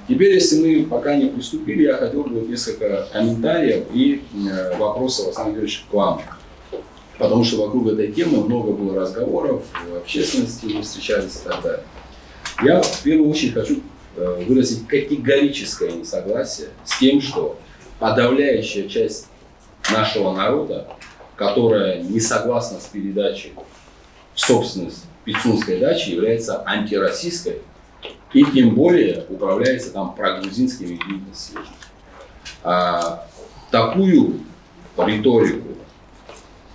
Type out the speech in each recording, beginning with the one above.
Теперь, если мы пока не приступили, я хотел бы несколько комментариев и вопросов, Александр Георгиевич, к вам. Потому что вокруг этой темы много было разговоров, в общественности мы встречались и так далее. Я в первую очередь хочу выразить категорическое несогласие с тем, что подавляющая часть нашего народа, которая не согласна с передачей в собственность Пицунской дачи, является антироссийской и тем более управляется там прогрузинскими деятельностями. Такую риторику,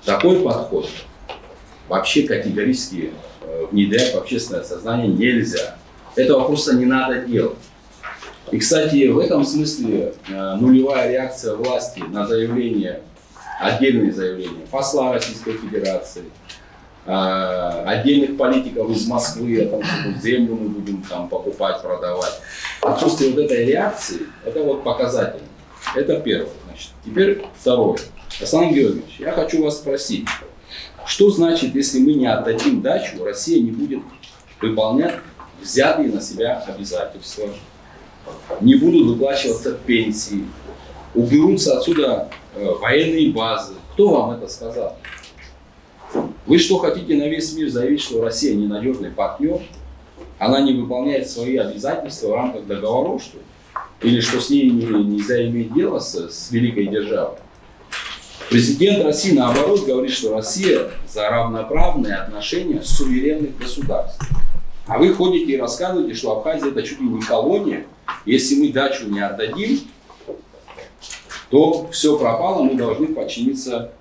такой подход вообще категорически внедрять в общественное сознание нельзя. Этого просто не надо делать. И, кстати, в этом смысле нулевая реакция власти на заявление, отдельные заявления посла Российской Федерации, отдельных политиков из Москвы о том, что землю мы будем там покупать, продавать. Отсутствие вот этой реакции, это вот показательно. Это первое. Значит. Теперь второе. Александр Георгиевич, я хочу вас спросить, что значит, если мы не отдадим дачу, Россия не будет выполнять взятые на себя обязательства, не будут выплачиваться пенсии, уберутся отсюда военные базы. Кто вам это сказал? Вы что, хотите на весь мир заявить, что Россия ненадежный партнер? Она не выполняет свои обязательства в рамках договоров, что ли? Или что с ней нельзя иметь дело с великой державой? Президент России, наоборот, говорит, что Россия за равноправные отношения суверенных государств. А вы ходите и рассказываете, что Абхазия это чуть ли не колония. Если мы дачу не отдадим, то все пропало, мы должны подчиниться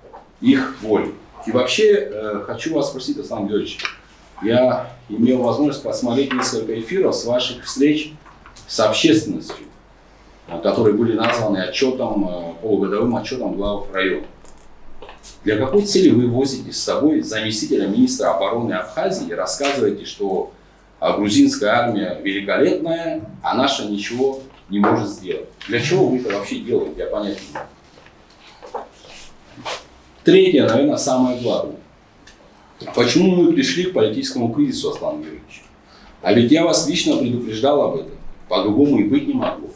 их воле. И вообще, хочу вас спросить, Александр Георгиевич, я имел возможность посмотреть несколько эфиров с ваших встреч с общественностью, которые были названы отчетом, полугодовым отчетом глав района. Для какой цели вы возите с собой заместителя министра обороны Абхазии и рассказываете, что грузинская армия великолепная, а наша ничего не может сделать? Для чего вы это вообще делаете, я понять не могу. Третье, наверное, самое главное. Почему мы пришли к политическому кризису, Аслан Георгиевич? А ведь я вас лично предупреждал об этом. По-другому и быть не могло.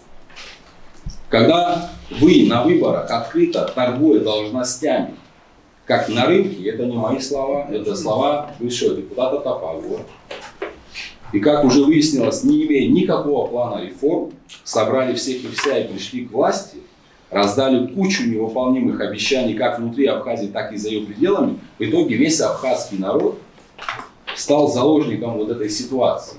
Когда вы на выборах открыто торгуя должностями, как на рынке, это не мои слова, это слова бывшего депутата Топалова. И как уже выяснилось, не имея никакого плана реформ, собрали всех и вся и пришли к власти, раздали кучу невыполнимых обещаний как внутри Абхазии, так и за ее пределами, в итоге весь абхазский народ стал заложником вот этой ситуации.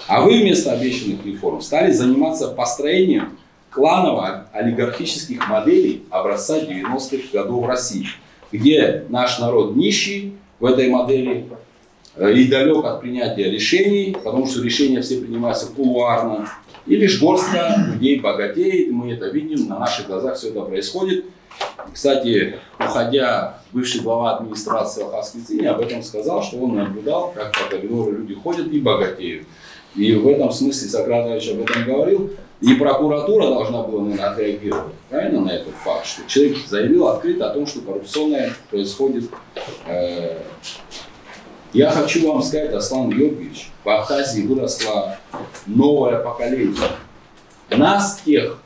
А вы вместо обещанных реформ стали заниматься построением кланово-олигархических моделей образца 90-х годов в России, где наш народ нищий в этой модели и далек от принятия решений, потому что решения все принимаются кулуарно, и лишь горстка людей богатеет, мы это видим, на наших глазах все это происходит. Кстати, уходя, бывший глава администрации Абхазской ЦИНи об этом сказал, что он наблюдал, как по коридору люди ходят и богатеют. И в этом смысле Сократ Ильич об этом говорил. И прокуратура должна была, наверное, отреагировать правильно на этот факт, что человек заявил открыто о том, что коррупционное происходит. Я хочу вам сказать, Аслан Георгиевич, в Абхазии выросло новое поколение. Нас, тех,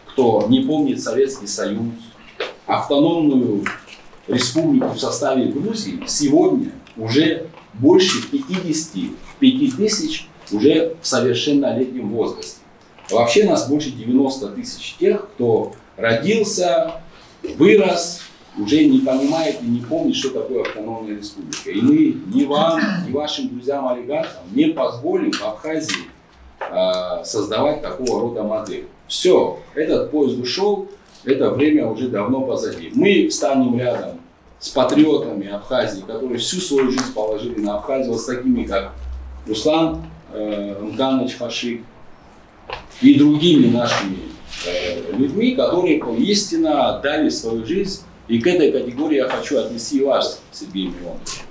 кто не помнит Советский Союз, автономную республику в составе Грузии, сегодня уже больше 55 тысяч уже в совершеннолетнем возрасте. Вообще нас больше 90 тысяч тех, кто родился, вырос, уже не понимает и не помнит, что такое автономная республика. И мы ни вам, ни вашим друзьям-олигархам не позволим в Абхазии создавать такого рода модель. Все, этот поезд ушел, это время уже давно позади. Мы встанем рядом с патриотами Абхазии, которые всю свою жизнь положили на Абхазию, с такими как Руслан Мканович Хашик и другими нашими людьми, которые истинно отдали свою жизнь. И к этой категории я хочу отнести и вас, Сергей Миронович.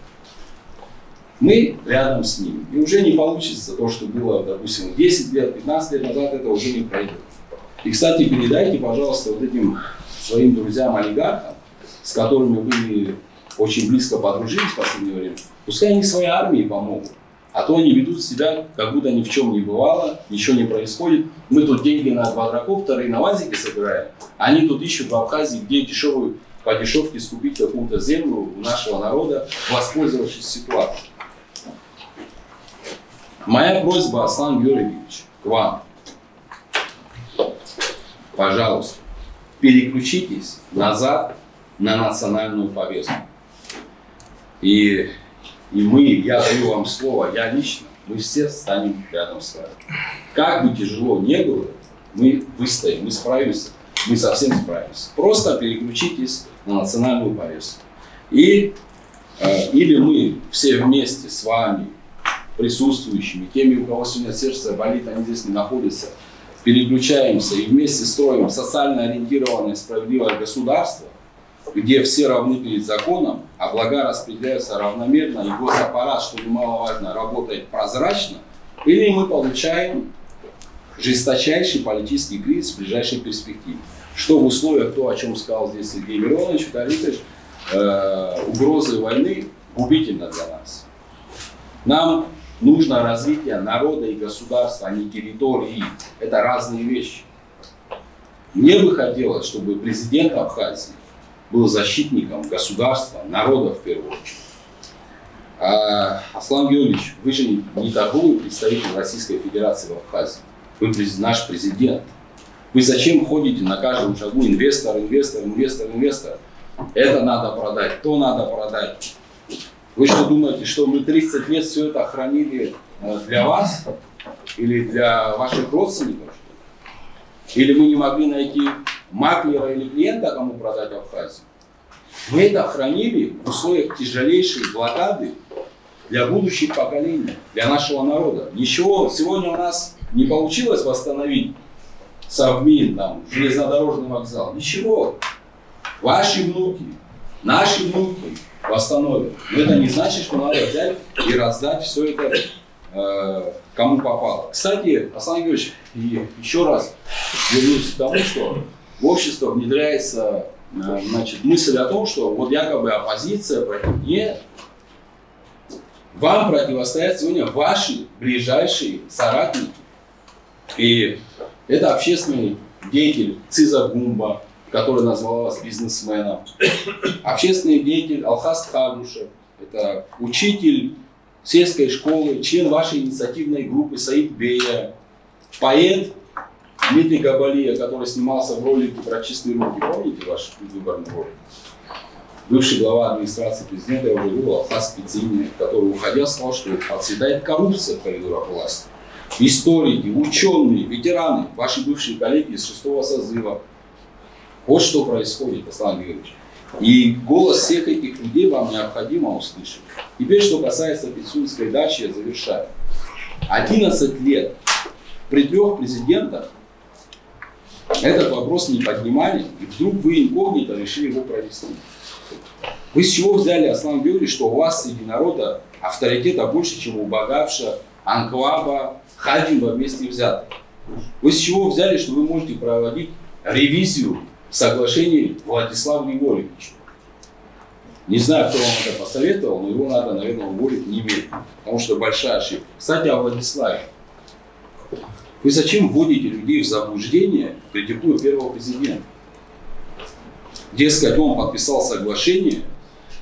Мы рядом с ним. И уже не получится то, что было, допустим, 10 лет, 15 лет назад, это уже не пройдет. И, кстати, передайте, пожалуйста, вот этим своим друзьям-олигархам, с которыми вы очень близко подружились в последнее время, пускай они своей армии помогут. А то они ведут себя, как будто ни в чем не бывало, ничего не происходит. Мы тут деньги на квадрокоптеры и на ВАЗике собираем. Они тут ищут в Абхазии, где дешевую, по дешевке скупить какую-то землю у нашего народа, воспользовавшись ситуацией. Моя просьба, Аслан Георгиевич, к вам. Пожалуйста, переключитесь назад на национальную повестку. И я даю вам слово, я лично, мы все станем рядом с вами. Как бы тяжело не было, мы выстоим, мы справимся, мы совсем справимся. Просто переключитесь на национальную повестку. Или мы все вместе с вами, присутствующими, теми, у кого сегодня сердце болит, они здесь не находятся, переключаемся и вместе строим социально ориентированное справедливое государство, где все равны перед законом, а блага распределяются равномерно, и госаппарат, что немаловажно, работает прозрачно, или мы получаем жесточайший политический кризис в ближайшей перспективе. Что в условиях, то, о чем сказал здесь Сергей Миронович, угрозы войны губительно для нас. Нам нужно развитие народа и государства, а не территории. Это разные вещи. Мне бы хотелось, чтобы президент Абхазии был защитником государства, народа в первую очередь. Аслан Георгиевич, вы же не торговый представитель Российской Федерации в Абхазии. Вы наш президент. Вы зачем ходите на каждом шагу инвестор, инвестор, инвестор, инвестор? Это надо продать, то надо продать. Вы что думаете, что мы 30 лет все это хранили для вас? Или для ваших родственников? Или мы не могли найти маклера или клиента, кому продать Абхазию? Мы это хранили в условиях тяжелейшей блокады для будущих поколений, для нашего народа. Ничего сегодня у нас не получилось восстановить Совмин, там, железнодорожный вокзал. Ничего. Ваши внуки, наши внуки восстановят. Но это не значит, что надо взять и раздать все это кому попало. Кстати, Аслан Георгиевич, еще раз вернусь к тому, что в общество внедряется мысль о том, что вот якобы оппозиция против. Нет. Вам противостоят сегодня ваши ближайшие соратники. И это общественный деятель Циза Гумба, который назвал вас бизнесменом. Общественный деятель Алхас Тхагушев. Это учитель сельской школы, член вашей инициативной группы Саид Бея. Поэт Дмитрий Габалия, который снимался в ролике про чистые руки. Помните ваш предвыборный ролик? Бывший глава администрации президента, я уже говорил, Алхас Пицини, который, уходя, сказал, что процветает коррупция в коридорах власти. Историки, ученые, ветераны, ваши бывшие коллеги из 6-го созыва. Вот что происходит, Аслан Георгиевич. И голос всех этих людей вам необходимо услышать. Теперь, что касается Пицунской дачи, я завершаю. 11 лет при 3 президентах этот вопрос не поднимали, и вдруг вы инкогнито решили его провести. Вы с чего взяли, Аслан Георгиевич, что у вас среди народа авторитета больше, чем у Багапша, Анкваба, Хадимба вместе взятых? Вы с чего взяли, что вы можете проводить ревизию соглашений Владислава Григорьевича? Не знаю, кто вам это посоветовал, но его надо, наверное, уволить немедленно, потому что большая ошибка. Кстати, о Владиславе. Вы зачем вводите людей в заблуждение, критикуя первого президента? Дескать, он подписал соглашение,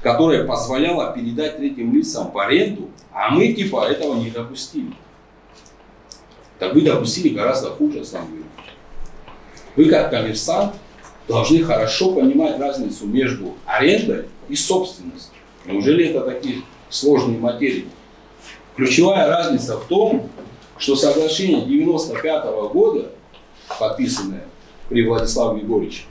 которое позволяло передать третьим лицам в аренду, а мы типа этого не допустили. Так вы допустили гораздо хуже, Аслан Георгиевич. Вы как коммерсант должны хорошо понимать разницу между арендой и собственностью. Неужели это такие сложные материи? Ключевая разница в том, что соглашение 1995 года, подписанное при Владиславе Григорьевиче,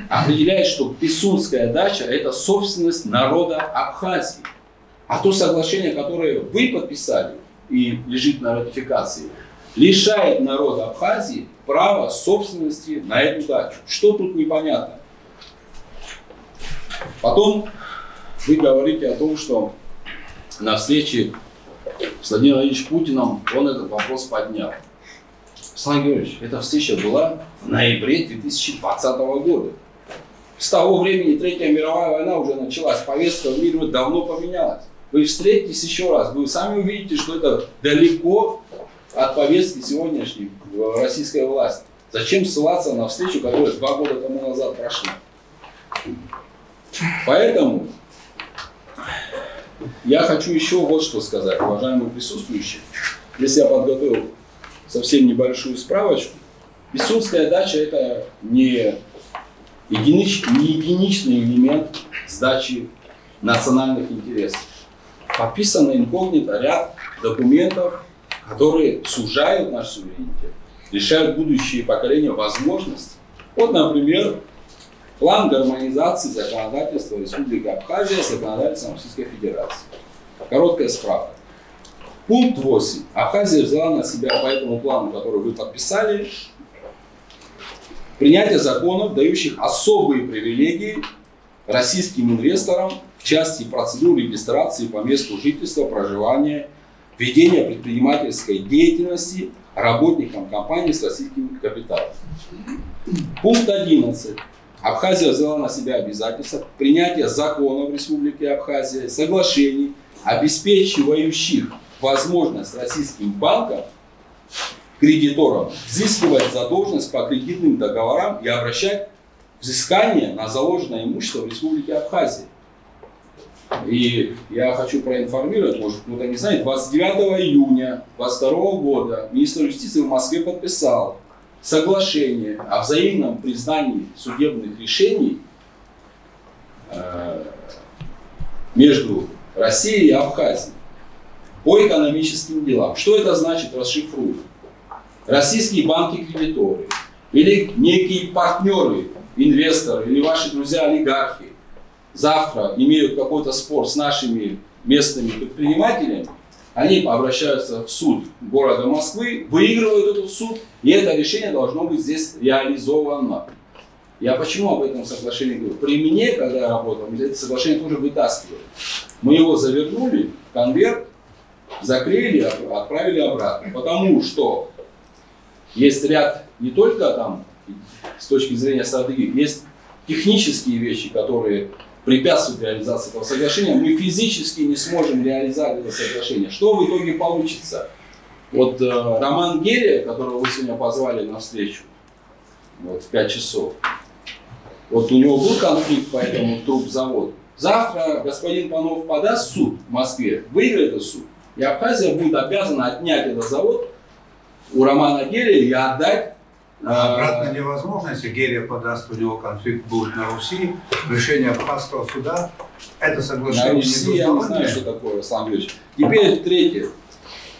определяет, что Пицунская дача – это собственность народа Абхазии. А то соглашение, которое вы подписали и лежит на ратификации, лишает народа Абхазии права собственности на эту дачу. Что тут непонятно? Потом вы говорите о том, что на встрече с Владимиром Владимировичем Путиным он этот вопрос поднял. Аслан Георгиевич, эта встреча была в ноябре 2020 года. С того времени Третья мировая война уже началась, повестка в мире давно поменялась. вы встретитесь еще раз, вы сами увидите, что это далеко от повестки сегодняшней российской власти. Зачем ссылаться на встречу, которая 2 года тому назад прошла? Поэтому я хочу еще вот что сказать, уважаемые присутствующие. Если я подготовил совсем небольшую справочку, Писюнская дача — это не единичный элемент сдачи национальных интересов. Подписано инкогнито ряд документов, которые сужают наш суверенитет, лишают будущие поколения возможностей. Вот, например, план гармонизации законодательства Республики Абхазия с законодательством Российской Федерации. Короткая справка. Пункт 8. Абхазия взяла на себя по этому плану, который вы подписали, принятие законов, дающих особые привилегии российским инвесторам в части процедур регистрации по месту жительства, проживания, ведения предпринимательской деятельности работникам компаний с российским капиталом. Пункт 11. Абхазия взяла на себя обязательство принятия законов Республики Абхазия, соглашений, обеспечивающих возможность российским банкам, кредиторам, взыскивать задолженность по кредитным договорам и обращать взыскание на заложенное имущество в Республике Абхазия. И я хочу проинформировать, может кто-то не знает, 29 июня 2022 года министр юстиции в Москве подписал соглашение о взаимном признании судебных решений между Россией и Абхазией по экономическим делам. Что это значит, расшифрую. Российские банки-кредиторы или некие партнеры, инвесторы или ваши друзья-олигархи завтра имеют какой-то спор с нашими местными предпринимателями, они обращаются в суд города Москвы, выигрывают этот суд, и это решение должно быть здесь реализовано. Я почему об этом соглашении говорю? При мне, когда я работал, мы это соглашение тоже вытаскивали. Мы его завернули в конверт, заклеили, отправили обратно. Потому что есть ряд не только там с точки зрения стратегии, есть технические вещи, которые препятствуют реализации этого соглашения. Мы физически не сможем реализовать это соглашение. Что в итоге получится? Вот Роман Герия, которого вы сегодня позвали на встречу, вот, в 5 часов, вот у него был конфликт по этому трубзаводу. Завтра господин Панов подаст в суд в Москве, выиграет этот суд, и Абхазия будет обязана отнять этот завод у Романа Герия и отдать. Обратно невозможно, если Герия подаст, у него конфликт будет на Руси, решение Абхазского суда, это соглашение на Руси, я не знаю, что такое, Руслан Григорьевич. Теперь третье.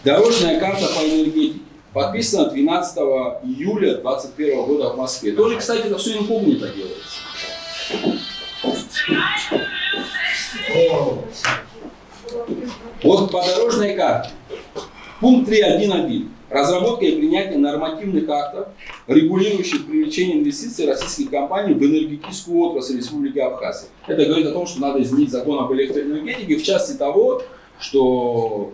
Дорожная карта по энергетике. Подписана 12 июля 2021 года в Москве. Тоже, кстати, это все инкогнито делается. Вот по дорожной карте. Пункт 3.1.1. Разработка и принятие нормативных актов, регулирующих привлечение инвестиций российских компаний в энергетическую отрасль Республики Абхазия. Это говорит о том, что надо изменить закон об электроэнергетике в части того, что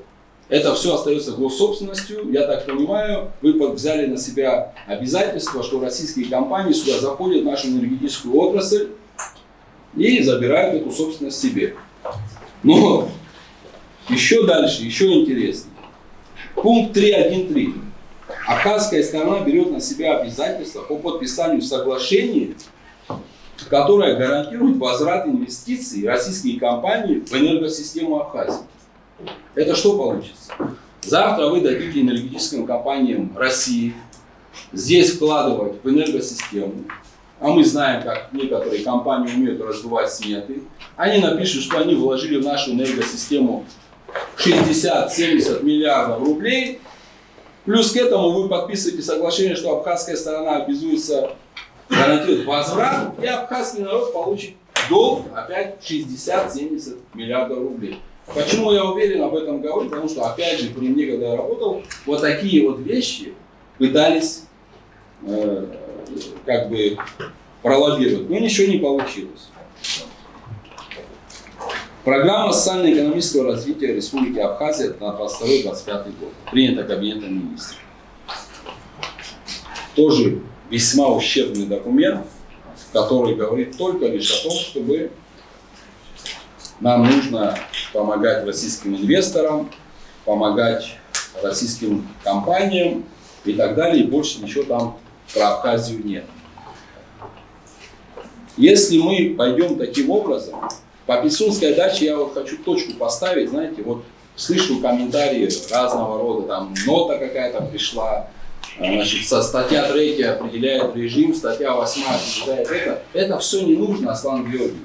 это все остается госсобственностью. Я так понимаю, вы взяли на себя обязательство, что российские компании сюда заходят в нашу энергетическую отрасль и забирают эту собственность себе. Но еще дальше, еще интереснее. Пункт 3.1.3. Абхазская сторона берет на себя обязательства по подписанию соглашения, которое гарантирует возврат инвестиций российских компаний в энергосистему Абхазии. Это что получится? Завтра вы дадите энергетическим компаниям России здесь вкладывать в энергосистему. А мы знаем, как некоторые компании умеют раздувать сметы. Они напишут, что они вложили в нашу энергосистему 60-70 миллиардов рублей. Плюс к этому вы подписываете соглашение, что абхазская сторона обязуется гарантировать возврат, и абхазский народ получит долг опять 60-70 миллиардов рублей. Почему я уверен об этом говорю? Потому что, опять же, при мне, когда я работал, вот такие вот вещи пытались как бы пролоббировать, но ничего не получилось. Программа социально-экономического развития Республики Абхазия на 22-25 год. Принята Кабинетом министров. Тоже весьма ущербный документ, который говорит только лишь о том, чтобы нам нужно помогать российским инвесторам, помогать российским компаниям и так далее. И больше ничего там про Абхазию нет. Если мы пойдем таким образом, по Пицунской даче я вот хочу точку поставить, знаете, вот слышу комментарии разного рода, там нота какая-то пришла, значит, статья 3 определяет режим, статья 8 определяет это. Это все не нужно, Аслан Георгиевич.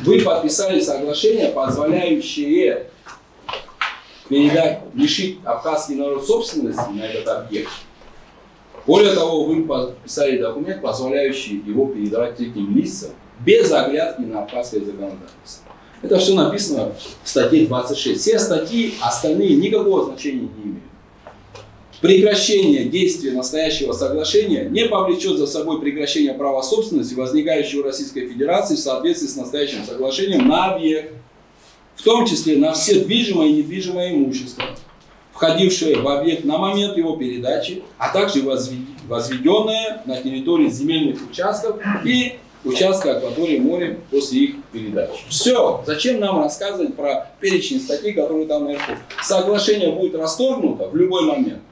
Вы подписали соглашение, позволяющее лишить абхазский народ собственности на этот объект. Более того, вы подписали документ, позволяющий его передавать третьим лицам без оглядки на абхазское законодательство. Это все написано в статье 26. Все статьи остальные никакого значения не имеют. Прекращение действия настоящего соглашения не повлечет за собой прекращение права собственности, возникающего в Российской Федерации в соответствии с настоящим соглашением на объект, в том числе на все движимое и недвижимое имущество, входившее в объект на момент его передачи, а также возведенное на территории земельных участков и участка акватории моря после их передачи. Все. Зачем нам рассказывать про перечень статей, которые там наверху? Соглашение будет расторгнуто в любой момент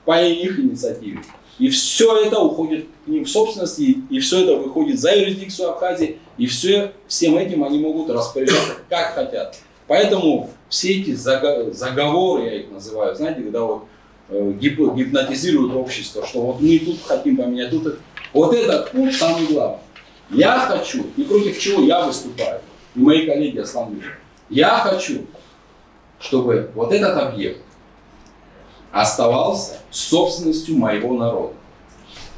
по их инициативе. И все это уходит к ним в собственность, и все это выходит за юрисдикцию Абхазии, и всем этим они могут распоряжаться как хотят. Поэтому все эти заговоры, я их называю, знаете, когда вот гипнотизируют общество, что вот мы тут хотим поменять, тут. Вот этот пункт самый главный. Я хочу, и против чего я выступаю, и мои коллеги основные. Я хочу, чтобы вот этот объект оставался собственностью моего народа.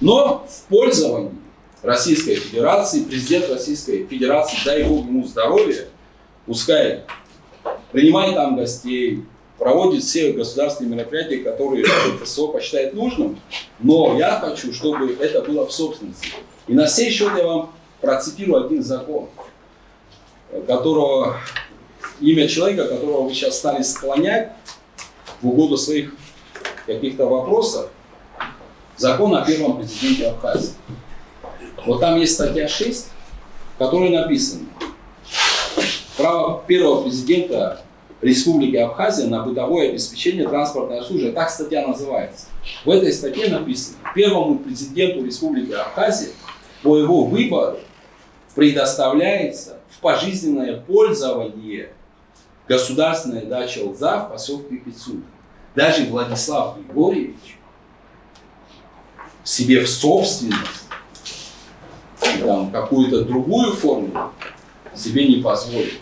Но в пользовании Российской Федерации, президент Российской Федерации, дай Бог ему здоровья, пускай принимает там гостей, проводит все государственные мероприятия, которые ФСО посчитает нужным, но я хочу, чтобы это было в собственности. И на сей счет я вам процитирую один закон, которого, имя человека, которого вы сейчас стали склонять в угоду своих каких-то вопросов, закон о первом президенте Абхазии. Вот там есть статья 6, в которой написано: право первого президента Республики Абхазия на бытовое обеспечение транспортной услуги. Так статья называется. В этой статье написано: первому президенту Республики Абхазия по его выбору предоставляется в пожизненное пользование государственная дача ЛЗА в поселке Пицунда. Даже Владислав Григорьевич себе в собственность там какую-то другую форму себе не позволит.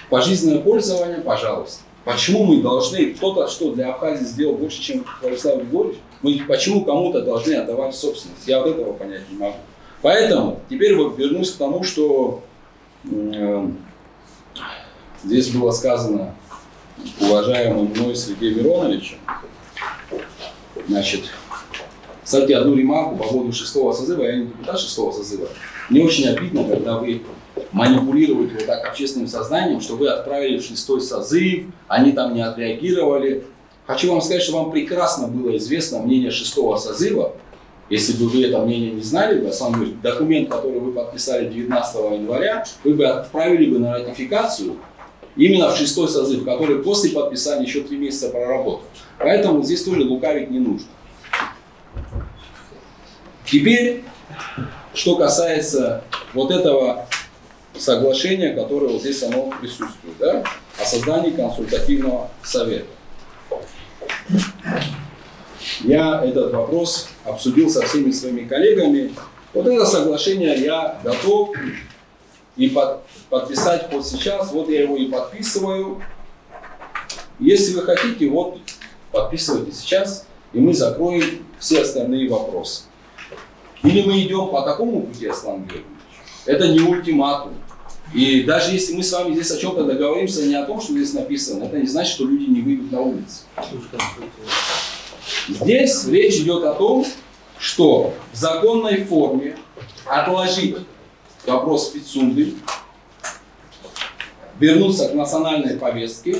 Пожизненное пользование, пожалуйста. Почему мы должны, кто-то что для Абхазии сделал больше, чем Владислав Григорьевич, мы почему кому-то должны отдавать собственность? Я вот этого понять не могу. Поэтому теперь вот вернусь к тому, что здесь было сказано уважаемым мной Сергеем Мироновичем. Значит, кстати, одну ремарку по поводу 6-го созыва. Я не депутат 6-го созыва. Мне очень обидно, когда вы манипулируете вот так общественным сознанием, что вы отправили в 6-й созыв, они там не отреагировали. Хочу вам сказать, что вам прекрасно было известно мнение 6-го созыва. Если бы вы это мнение не знали, документ, который вы подписали 19 января, вы бы отправили бы на ратификацию именно в 6-й созыв, который после подписания еще 3 месяца проработал. Поэтому здесь тоже лукавить не нужно. Теперь, что касается вот этого соглашения, которое вот здесь оно присутствует, да, о создании консультативного совета. Я этот вопрос обсудил со всеми своими коллегами. Вот это соглашение я готов и подписать вот сейчас. Вот я его и подписываю. Если вы хотите, вот подписывайте сейчас, и мы закроем все остальные вопросы. Или мы идем по такому пути, Аслан Георгиевич? Это не ультиматум. И даже если мы с вами здесь о чем-то договоримся, не о том, что здесь написано, это не значит, что люди не выйдут на улицу. Здесь речь идет о том, что в законной форме отложить вопрос Пицунды, вернуться к национальной повестке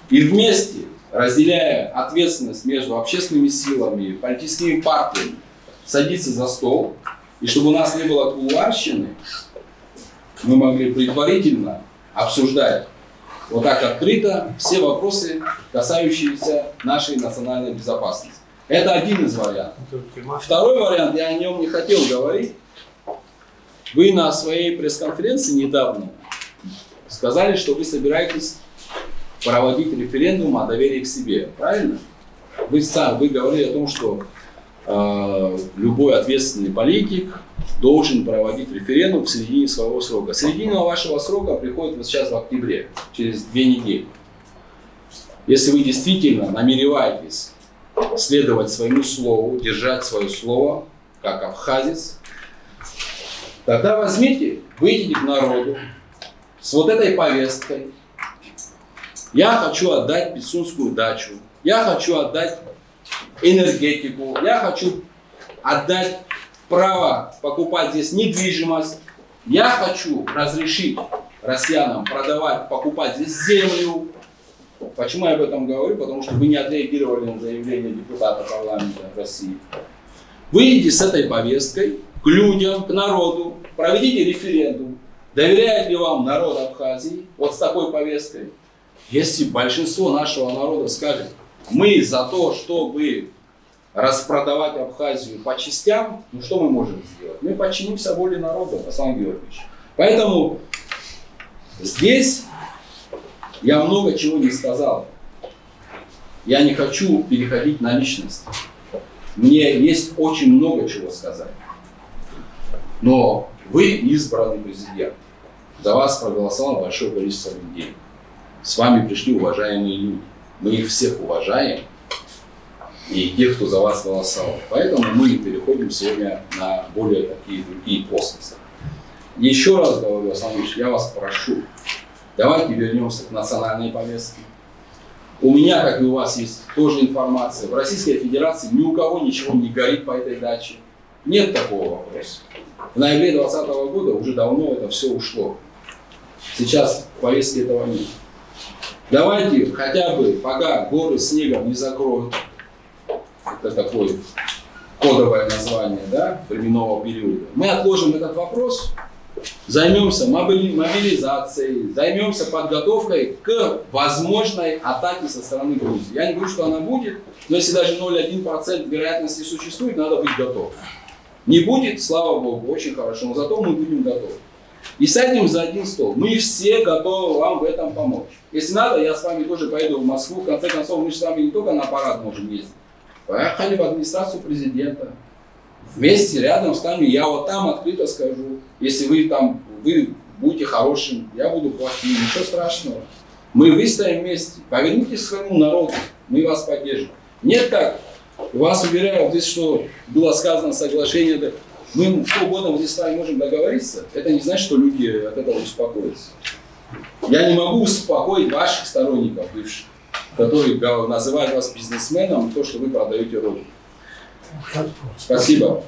и вместе, разделяя ответственность между общественными силами, политическими партиями, садиться за стол, и чтобы у нас не было кулуарщины, мы могли предварительно обсуждать вот так открыто все вопросы, касающиеся нашей национальной безопасности. Это один из вариантов. Второй вариант, я о нем не хотел говорить. Вы на своей пресс-конференции недавно сказали, что вы собираетесь проводить референдум о доверии к себе. Правильно? Вы говорили о том, что любой ответственный политик должен проводить референдум в середине своего срока. Середина вашего срока приходит вот сейчас в октябре, через 2 недели. Если вы действительно намереваетесь следовать своему слову, держать свое слово, как абхазец, тогда возьмите, выйдите к народу с вот этой повесткой. Я хочу отдать Пицунскую дачу, я хочу отдать энергетику, я хочу отдать право покупать здесь недвижимость, я хочу разрешить россиянам продавать, покупать здесь землю. Почему я об этом говорю? Потому что вы не отреагировали на заявление депутата парламента России. Выйдите с этой повесткой к людям, к народу, проведите референдум. Доверяет ли вам народ Абхазии вот с такой повесткой? Если большинство нашего народа скажет, мы за то, чтобы распродавать Абхазию по частям, ну что мы можем сделать? Мы подчинимся воле народа, Аслан Георгиевич. Поэтому здесь я много чего не сказал. Я не хочу переходить на личность. Мне есть очень много чего сказать. Но вы избранный президент. За вас проголосовало большое количество людей. С вами пришли уважаемые люди. Мы их всех уважаем. И тех, кто за вас голосовал. Поэтому мы переходим сегодня на более такие другие плоскости. Еще раз говорю, Аслан Ильич, я вас прошу. Давайте вернемся к национальной повестке. У меня, как и у вас, есть тоже информация. В Российской Федерации ни у кого ничего не горит по этой даче. Нет такого вопроса. В ноябре 2020 года уже давно это все ушло. Сейчас в повестке этого нет. Давайте хотя бы, пока горы снегом не закроют, это такое кодовое название, да, временного периода, мы отложим этот вопрос, займемся мобилизацией, займемся подготовкой к возможной атаке со стороны Грузии. Я не говорю, что она будет, но если даже 0,1% вероятности существует, надо быть готовым. Не будет, слава Богу, очень хорошо, но зато мы будем готовы. И сядем за один стол. Мы все готовы вам в этом помочь. Если надо, я с вами тоже поеду в Москву. В конце концов, мы же с вами не только на парад можем ездить. Поехали в администрацию президента. Вместе, рядом с нами, я вот там открыто скажу. Если вы там, вы будете хорошим, я буду плохим, ничего страшного. Мы выстоим вместе. Повернитесь к своему народу, мы вас поддержим. Нет так. Вас уверяю, здесь что было сказано, соглашение. Мы что угодно вот здесь с вами можем договориться. Это не значит, что люди от этого успокоятся. Я не могу успокоить ваших сторонников бывших, которые называют вас бизнесменом, то, что вы продаете родину. Спасибо.